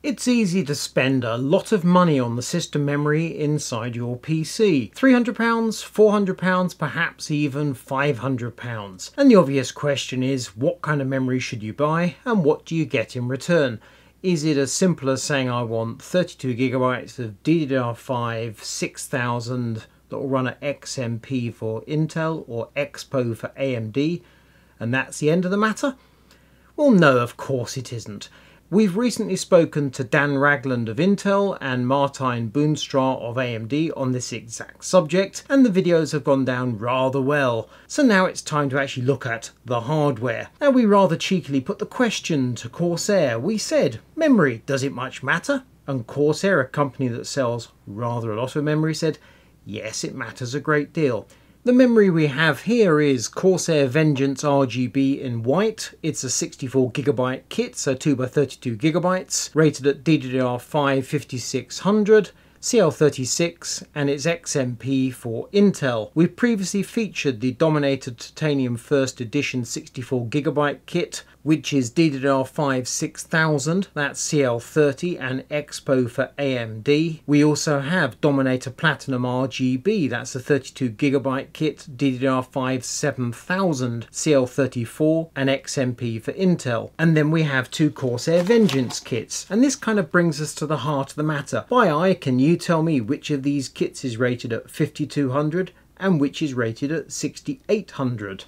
It's easy to spend a lot of money on the system memory inside your PC. £300, £400, perhaps even £500. And the obvious question is, what kind of memory should you buy and what do you get in return? Is it as simple as saying I want 32GB of DDR5 6000 that will run at XMP for Intel or EXPO for AMD, and that's the end of the matter? Well, no, of course it isn't. We've recently spoken to Dan Ragland of Intel and Martijn Boonstra of AMD on this exact subject, and the videos have gone down rather well. So now it's time to actually look at the hardware. Now, we rather cheekily put the question to Corsair. We said, memory, does it much matter? And Corsair, a company that sells rather a lot of memory, said, yes, it matters a great deal. The memory we have here is Corsair Vengeance RGB in white. It's a 64GB kit, so 2x32GB, rated at DDR5 5600, CL36, and it's XMP for Intel. We've previously featured the Dominator Titanium First Edition 64GB kit, which is DDR5 6000, that's CL30 and EXPO for AMD. We also have Dominator Platinum RGB, that's a 32GB kit, DDR5 7000, CL34 and XMP for Intel. And then we have two Corsair Vengeance kits, and this kind of brings us to the heart of the matter. By eye, can you tell me which of these kits is rated at 5200 and which is rated at 6800?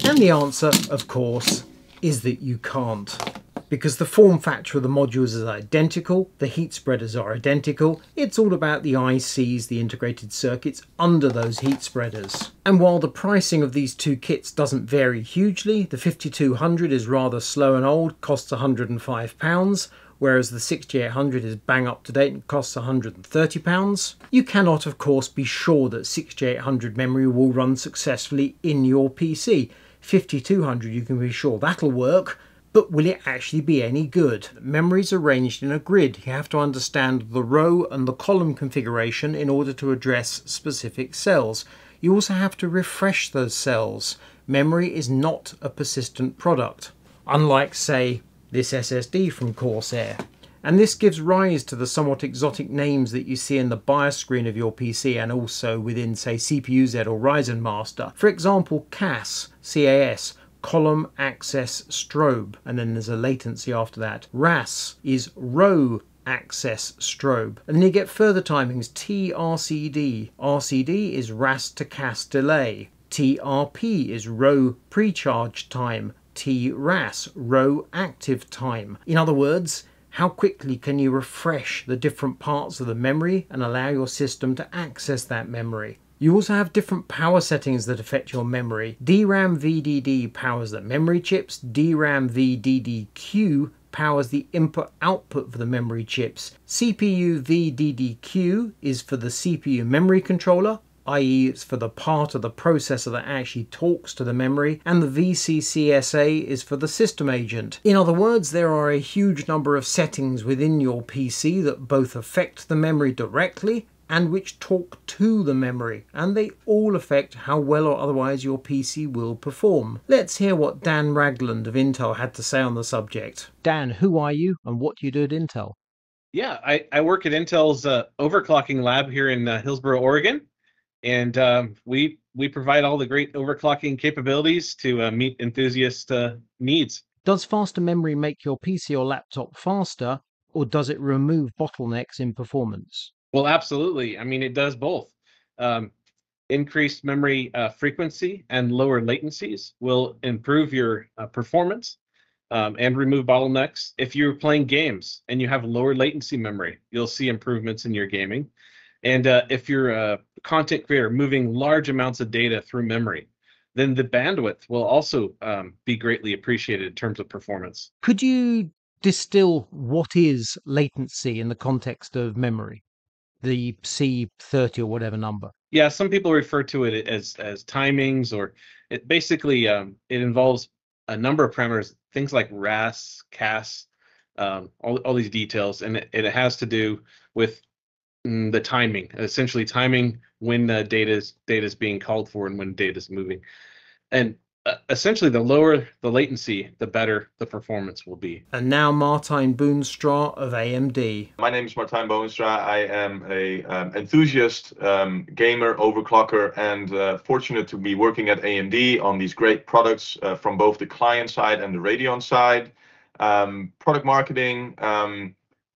And the answer, of course, is that you can't, because the form factor of the modules is identical, the heat spreaders are identical. It's all about the ICs, the integrated circuits under those heat spreaders. And while the pricing of these two kits doesn't vary hugely, the 5200 is rather slow and old, costs £105, whereas the 6800 is bang up to date and costs £130. You cannot, of course, be sure that 6800 memory will run successfully in your PC. 5200 you can be sure that'll work, but will it actually be any good? Memory's arranged in a grid. You have to understand the row and the column configuration in order to address specific cells. You also have to refresh those cells. Memory is not a persistent product, unlike, say, this SSD from Corsair. And this gives rise to the somewhat exotic names that you see in the BIOS screen of your PC and also within, say, CPU-Z or Ryzen Master. For example, CAS, C-A-S, Column Access Strobe, and then there's a latency after that. RAS is Row Access Strobe. And then you get further timings, TRCD. RCD is RAS to CAS delay. TRP is Row Precharge Time. TRAS, Row Active Time. In other words, how quickly can you refresh the different parts of the memory and allow your system to access that memory? You also have different power settings that affect your memory. DRAM VDD powers the memory chips. DRAM VDDQ powers the input-output for the memory chips. CPU VDDQ is for the CPU memory controller, i.e. it's for the part of the processor that actually talks to the memory, and the VCCSA is for the system agent. In other words, there are a huge number of settings within your PC that both affect the memory directly and which talk to the memory, and they all affect how well or otherwise your PC will perform. Let's hear what Dan Ragland of Intel had to say on the subject. Dan, who are you and what do you do at Intel? Yeah, I work at Intel's overclocking lab here in Hillsboro, Oregon. And we provide all the great overclocking capabilities to meet enthusiast needs. Does faster memory make your PC or laptop faster, or does it remove bottlenecks in performance? Well, absolutely. I mean, it does both. Increased memory frequency and lower latencies will improve your performance and remove bottlenecks. If you're playing games and you have lower latency memory, you'll see improvements in your gaming. And if you're a content creator moving large amounts of data through memory, then the bandwidth will also be greatly appreciated in terms of performance. Could you distill what is latency in the context of memory? The C30 or whatever number? Yeah, some people refer to it as timings, or it basically it involves a number of parameters, things like RAS, CAS, all these details, and it has to do with the timing, essentially timing when data is being called for and when data is moving. And essentially, the lower the latency, the better the performance will be. And now Martijn Boonstra of AMD. My name is Martijn Boonstra. I am a enthusiast gamer, overclocker, and fortunate to be working at AMD on these great products from both the client side and the Radeon side. Product marketing,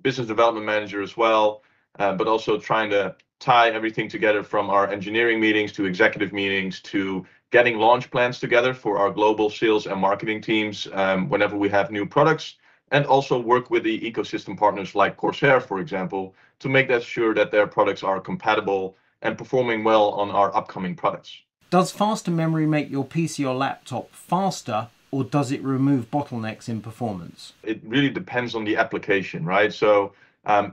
business development manager as well, but also trying to tie everything together from our engineering meetings to executive meetings to getting launch plans together for our global sales and marketing teams whenever we have new products, and also work with the ecosystem partners like Corsair, for example, to make that sure that their products are compatible and performing well on our upcoming products. Does faster memory make your PC or laptop faster, or does it remove bottlenecks in performance? It really depends on the application, right? So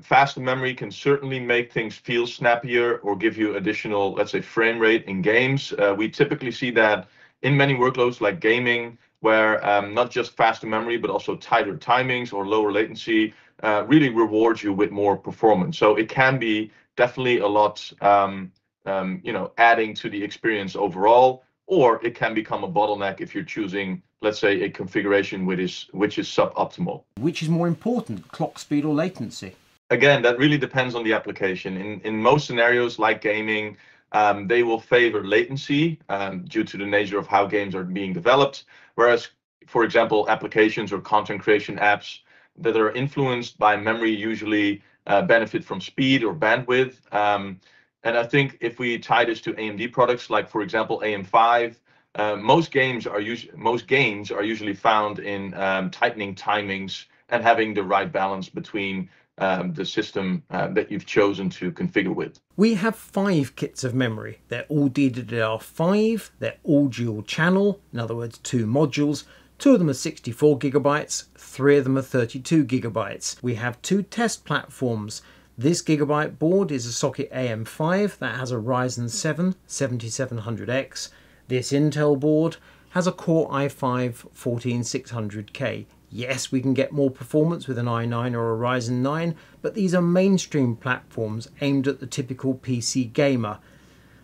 faster memory can certainly make things feel snappier or give you additional, let's say, frame rate in games. We typically see that in many workloads like gaming, where not just faster memory, but also tighter timings or lower latency really rewards you with more performance. So it can be definitely a lot, adding to the experience overall, or it can become a bottleneck if you're choosing, let's say, a configuration which is suboptimal. Which is more important, clock speed or latency? Again, that really depends on the application. In most scenarios like gaming, they will favor latency due to the nature of how games are being developed. Whereas, for example, applications or content creation apps that are influenced by memory usually benefit from speed or bandwidth. And I think if we tie this to AMD products, like for example AM5, most games are usually found in tightening timings and having the right balance between the system that you've chosen to configure with. We have 5 kits of memory. They're all DDR5, they're all dual channel, in other words 2 modules. 2 of them are 64 gigabytes, 3 of them are 32 gigabytes. We have 2 test platforms. This gigabyte board is a socket AM5 that has a Ryzen 7 7700X. This Intel board has a Core i5-14600K. Yes, we can get more performance with an i9 or a Ryzen 9, but these are mainstream platforms aimed at the typical PC gamer.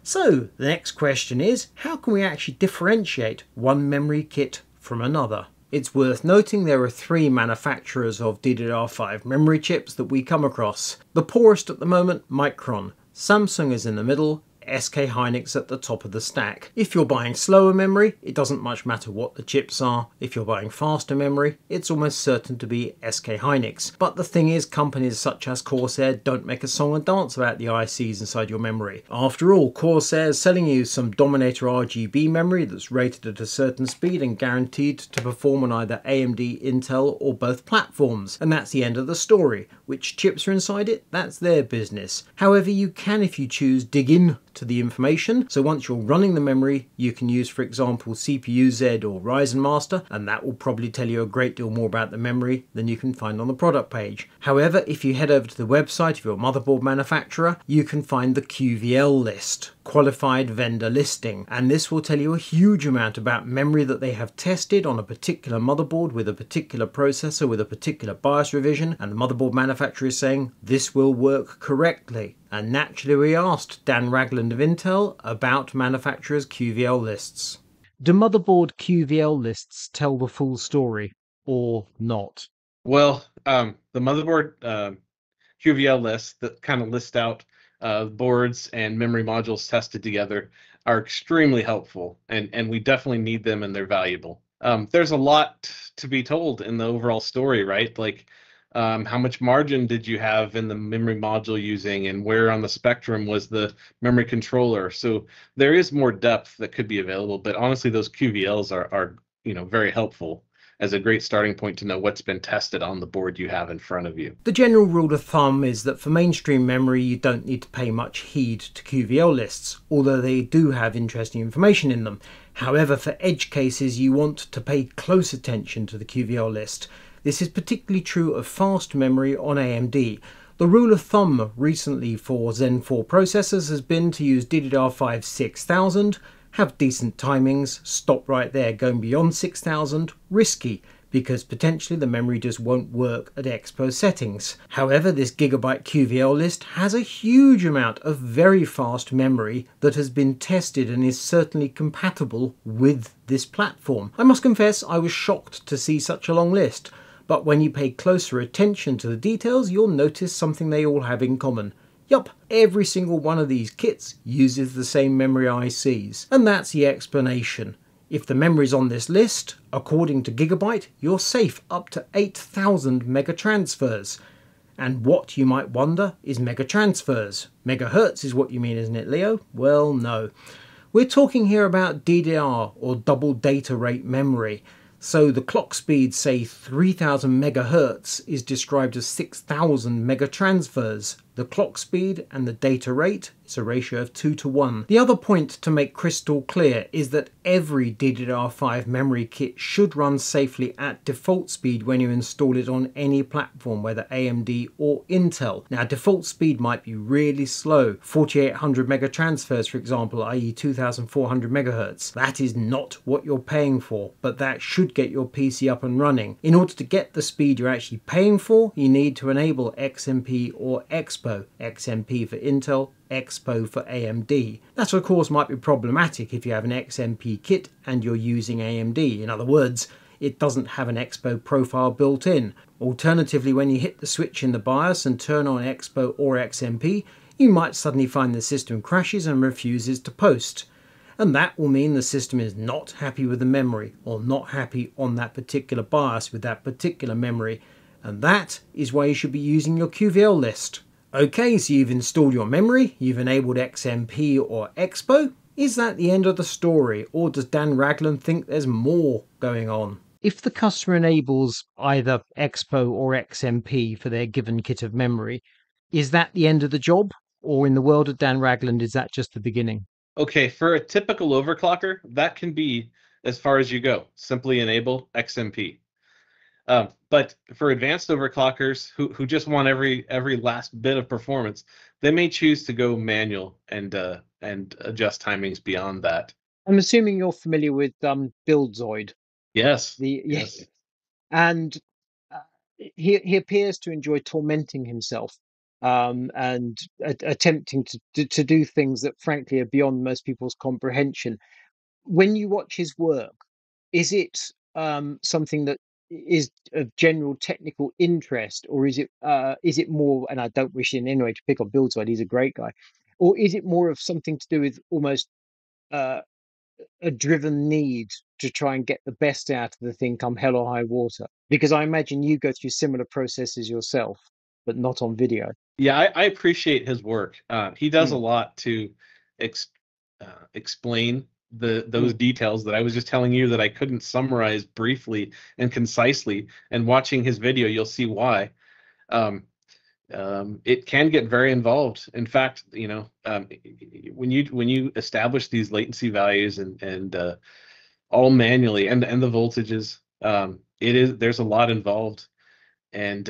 So the next question is, how can we actually differentiate one memory kit from another? It's worth noting there are 3 manufacturers of DDR5 memory chips that we come across. The poorest at the moment, Micron. Samsung is in the middle, SK Hynix at the top of the stack. If you're buying slower memory, it doesn't much matter what the chips are. If you're buying faster memory, it's almost certain to be SK Hynix. But the thing is, companies such as Corsair don't make a song and dance about the ICs inside your memory. After all, Corsair is selling you some Dominator RGB memory that's rated at a certain speed and guaranteed to perform on either AMD, Intel or both platforms. And that's the end of the story. Which chips are inside it? That's their business. However, you can, if you choose, dig in to the information. So once you're running the memory, you can use, for example, CPU-Z or Ryzen Master, and that will probably tell you a great deal more about the memory than you can find on the product page. However, if you head over to the website of your motherboard manufacturer, you can find the QVL list, qualified vendor listing, and this will tell you a huge amount about memory that they have tested on a particular motherboard with a particular processor with a particular BIOS revision, and the motherboard manufacturer is saying this will work correctly. And naturally we asked Dan Ragland of Intel about manufacturers' QVL lists. Do motherboard QVL lists tell the full story or not? Well, the motherboard QVL lists that kind of list out boards and memory modules tested together are extremely helpful, and we definitely need them, and they're valuable. There's a lot to be told in the overall story, right? Like, how much margin did you have in the memory module using, and where on the spectrum was the memory controller? So there is more depth that could be available, but honestly, those QVLs are very helpful as a great starting point to know what's been tested on the board you have in front of you. The general rule of thumb is that for mainstream memory you don't need to pay much heed to QVL lists, although they do have interesting information in them. However, for edge cases you want to pay close attention to the QVL list. This is particularly true of fast memory on AMD. The rule of thumb recently for Zen 4 processors has been to use DDR5 6000, have decent timings, stop right there. Going beyond 6000, risky, because potentially the memory just won't work at EXPO settings. However, this Gigabyte QVL list has a huge amount of very fast memory that has been tested and is certainly compatible with this platform. I must confess I was shocked to see such a long list, but when you pay closer attention to the details, you'll notice something they all have in common. Yup, every single one of these kits uses the same memory ICs, and that's the explanation. If the memory's on this list, according to Gigabyte, you're safe up to 8,000 mega transfers. And what, you might wonder, is mega transfers? Megahertz is what you mean, isn't it, Leo? Well, no. We're talking here about DDR, or double data rate memory. So the clock speed, say 3000 megahertz, is described as 6000 mega transfers. The clock speed and the data rate is a ratio of 2 to 1. The other point to make crystal clear is that every DDR5 memory kit should run safely at default speed when you install it on any platform, whether AMD or Intel. Now, default speed might be really slow, 4800 mega transfers, for example, i.e. 2400 megahertz. That is not what you're paying for, but that should get your PC up and running. In order to get the speed you're actually paying for, you need to enable XMP or EXPO. XMP for Intel, EXPO for AMD. That of course might be problematic if you have an XMP kit and you're using AMD. In other words, it doesn't have an EXPO profile built in. Alternatively, when you hit the switch in the BIOS and turn on EXPO or XMP, you might suddenly find the system crashes and refuses to post. And that will mean the system is not happy with the memory, or not happy on that particular BIOS with that particular memory. And that is why you should be using your QVL list. Okay, so you've installed your memory, you've enabled XMP or EXPO. Is that the end of the story, or does Dan Ragland think there's more going on? If the customer enables either EXPO or XMP for their given kit of memory, is that the end of the job? Or in the world of Dan Ragland, is that just the beginning? Okay, for a typical overclocker, that can be as far as you go. Simply enable XMP. But for advanced overclockers who just want every last bit of performance, they may choose to go manual and adjust timings beyond that. I'm assuming you're familiar with BuildZoid. Yes. Yes. And he appears to enjoy tormenting himself and attempting to do things that frankly are beyond most people's comprehension. When you watch his work, is it something that is of general technical interest, or is it more, and I don't wish in any way to pick on BuildZoid, he's a great guy, or is it more of something to do with almost a driven need to try and get the best out of the thing come hell or high water? Because I imagine you go through similar processes yourself, but not on video. Yeah, I appreciate his work. He does a lot to explain those details that I was just telling you that I couldn't summarize briefly and concisely. And watching his video, you'll see why. It can get very involved. In fact, when you establish these latency values and all manually and the voltages, there's a lot involved, and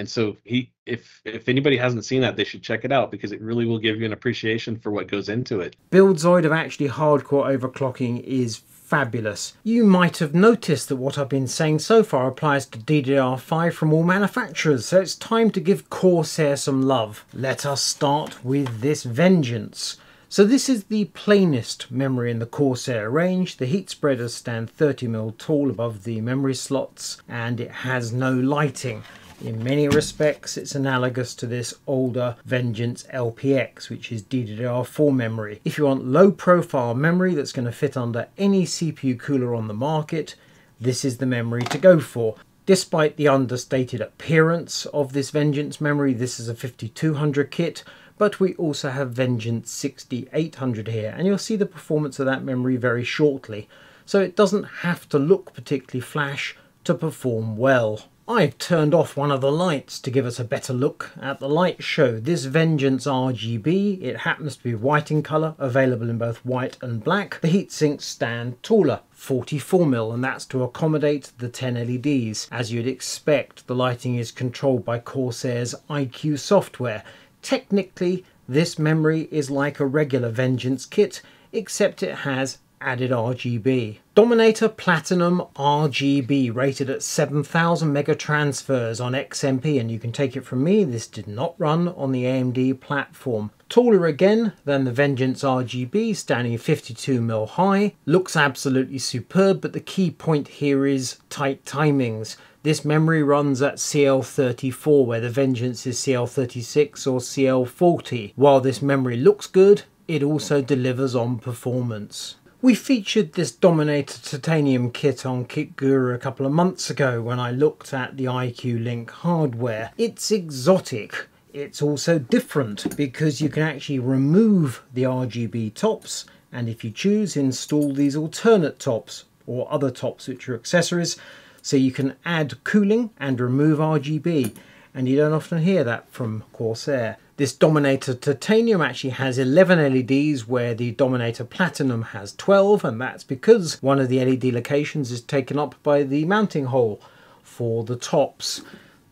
so if anybody hasn't seen that, they should check it out, because it really will give you an appreciation for what goes into it. BuildZoid of actually hardcore overclocking is fabulous. You might have noticed that what I've been saying so far applies to DDR5 from all manufacturers, so it's time to give Corsair some love. Let us start with this vengeance. So this is the plainest memory in the Corsair range. The heat spreaders stand 30mm tall above the memory slots, and it has no lighting. In many respects, it's analogous to this older Vengeance LPX, which is DDR4 memory. If you want low profile memory that's going to fit under any CPU cooler on the market, this is the memory to go for. Despite the understated appearance of this Vengeance memory, this is a 5200 kit, but we also have Vengeance 6800 here, and you'll see the performance of that memory very shortly. So it doesn't have to look particularly flash to perform well. I've turned off one of the lights to give us a better look at the light show. This Vengeance RGB, it happens to be white in colour, available in both white and black. The heatsinks stand taller, 44mm, and that's to accommodate the 10 LEDs. As you'd expect, the lighting is controlled by Corsair's IQ software. Technically, this memory is like a regular Vengeance kit, except it has added RGB. Dominator Platinum RGB rated at 7000 mega transfers on XMP, and you can take it from me, this did not run on the AMD platform. Taller again than the Vengeance RGB, standing 52mm high. Looks absolutely superb, but the key point here is tight timings. This memory runs at CL34, where the Vengeance is CL36 or CL40. While this memory looks good, it also delivers on performance. We featured this Dominator titanium kit on KitGuru a couple of months ago when I looked at the IQ Link hardware. It's exotic. It's also different because you can actually remove the RGB tops, and if you choose, install these alternate tops or other tops which are accessories, so you can add cooling and remove RGB, and you don't often hear that from Corsair. This Dominator Titanium actually has 11 LEDs where the Dominator Platinum has 12, and that's because one of the LED locations is taken up by the mounting hole for the tops.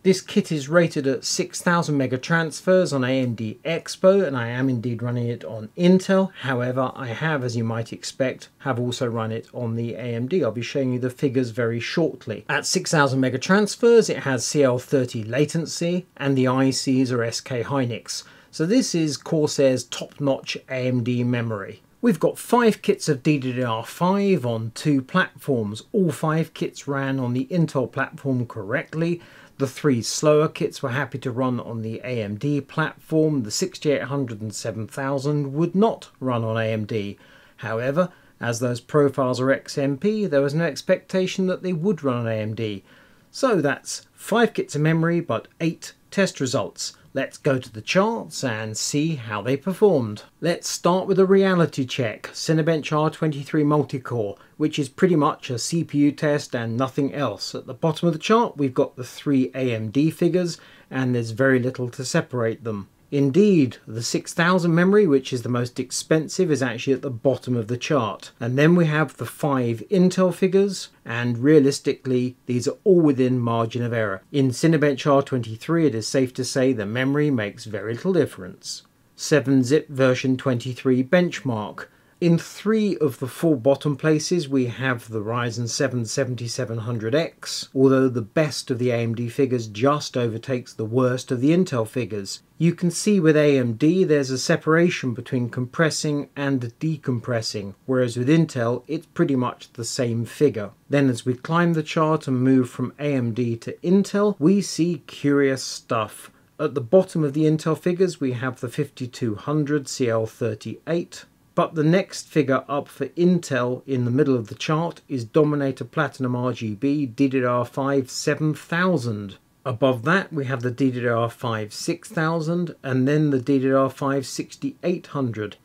This kit is rated at 6000 mega transfers on AMD EXPO, and I am indeed running it on Intel. However, I have, as you might expect, have also run it on the AMD. I'll be showing you the figures very shortly. At 6000 mega transfers, it has CL30 latency, and the ICs are SK Hynix. So this is Corsair's top-notch AMD memory. We've got 5 kits of DDR5 on 2 platforms. All 5 kits ran on the Intel platform correctly. The 3 slower kits were happy to run on the AMD platform. The 6800 and 7000 would not run on AMD. However, as those profiles are XMP, there was no expectation that they would run on AMD. So that's 5 kits of memory, but 8 test results. Let's go to the charts and see how they performed. Let's start with a reality check. Cinebench R23 multi-core, which is pretty much a CPU test and nothing else. At the bottom of the chart, we've got the 3 AMD figures, and there's very little to separate them. Indeed, the 6000 memory, which is the most expensive, is actually at the bottom of the chart. And then we have the 5 Intel figures, and realistically, these are all within margin of error. In Cinebench R23, it is safe to say the memory makes very little difference. 7-zip version 23 benchmark. In 3 of the 4 bottom places we have the Ryzen 7 7700X, although the best of the AMD figures just overtakes the worst of the Intel figures. You can see with AMD there's a separation between compressing and decompressing, whereas with Intel it's pretty much the same figure. Then as we climb the chart and move from AMD to Intel, we see curious stuff. At the bottom of the Intel figures we have the 5200 CL38. But the next figure up for Intel in the middle of the chart is Dominator Platinum RGB DDR5 7000. Above that we have the DDR5 6000 and then the DDR5 6800.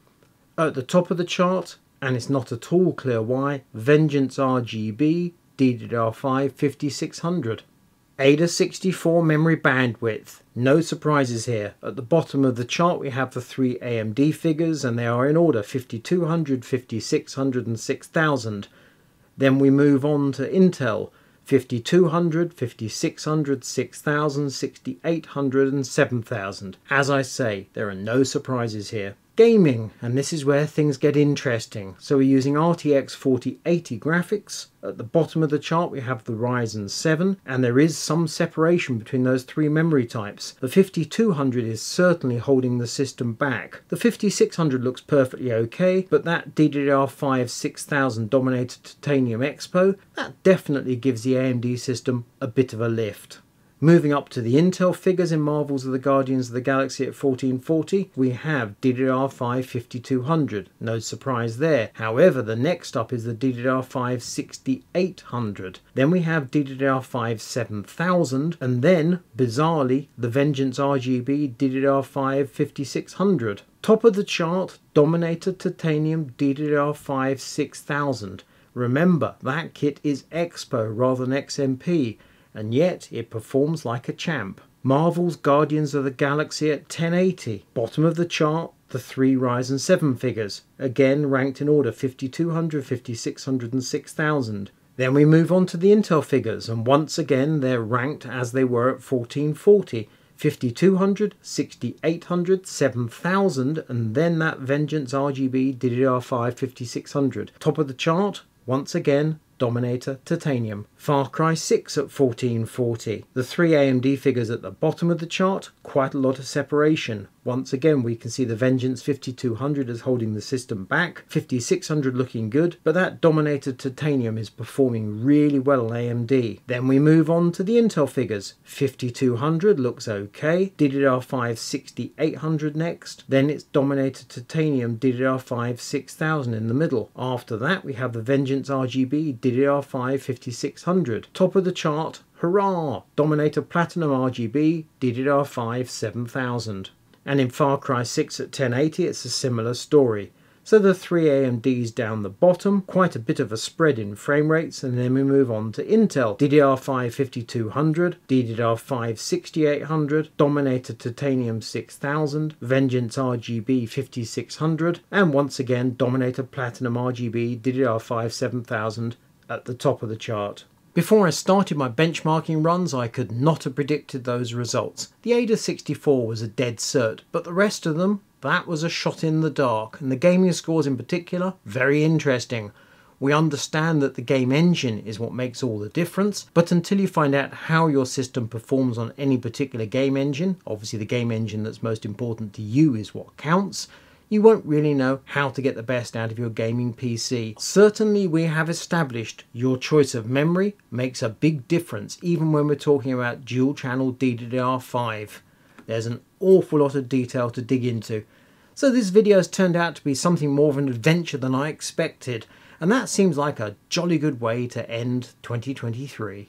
At the top of the chart, and it's not at all clear why, Vengeance RGB DDR5 5600. Ada 64 memory bandwidth. No surprises here. At the bottom of the chart we have the 3 AMD figures, and they are in order 5200, 5600 and 6000. Then we move on to Intel. 5200, 5600, 6000, 6800 and 7000. As I say, there are no surprises here. Gaming, and this is where things get interesting. So we're using RTX 4080 graphics. At the bottom of the chart we have the Ryzen 7, and there is some separation between those 3 memory types. The 5200 is certainly holding the system back. The 5600 looks perfectly okay, but that DDR5 6000 Dominator Titanium EXPO, that definitely gives the AMD system a bit of a lift. Moving up to the Intel figures in Marvels of the Guardians of the Galaxy at 1440, we have DDR5 5200, no surprise there. However, the next up is the DDR5 6800. Then we have DDR5 7000, and then, bizarrely, the Vengeance RGB DDR5 5600. Top of the chart, Dominator Titanium DDR5 6000. Remember, that kit is EXPO rather than XMP. And yet it performs like a champ. Marvel's Guardians of the Galaxy at 1080. Bottom of the chart, the 3 Ryzen 7 figures, again ranked in order 5200, 5600 and 6000. Then we move on to the Intel figures, and once again they're ranked as they were at 1440. 5200, 6800, 7000, and then that Vengeance RGB DDR5 5600. Top of the chart, once again, Dominator Titanium. Far Cry 6 at 1440. The three AMD figures at the bottom of the chart, quite a lot of separation. Once again, we can see the Vengeance 5200 is holding the system back, 5600 looking good, but that Dominator Titanium is performing really well on AMD. Then we move on to the Intel figures. 5200 looks okay, DDR5 6800 next, then it's Dominator Titanium DDR5 6000 in the middle. After that we have the Vengeance RGB DDR5 5600. Top of the chart, hurrah! Dominator Platinum RGB DDR5 7000. And in Far Cry 6 at 1080 it's a similar story. So the three AMDs down the bottom, quite a bit of a spread in frame rates, and then we move on to Intel. DDR5 5200, DDR5 6800, Dominator Titanium 6000, Vengeance RGB 5600, and once again Dominator Platinum RGB DDR5 7000 at the top of the chart. Before I started my benchmarking runs, I could not have predicted those results. The Ada64 was a dead cert, but the rest of them, that was a shot in the dark, and the gaming scores in particular, very interesting. We understand that the game engine is what makes all the difference, but until you find out how your system performs on any particular game engine, obviously the game engine that's most important to you is what counts, you won't really know how to get the best out of your gaming PC. Certainly we have established your choice of memory makes a big difference, even when we're talking about dual channel DDR5. There's an awful lot of detail to dig into. So this video has turned out to be something more of an adventure than I expected, and that seems like a jolly good way to end 2023.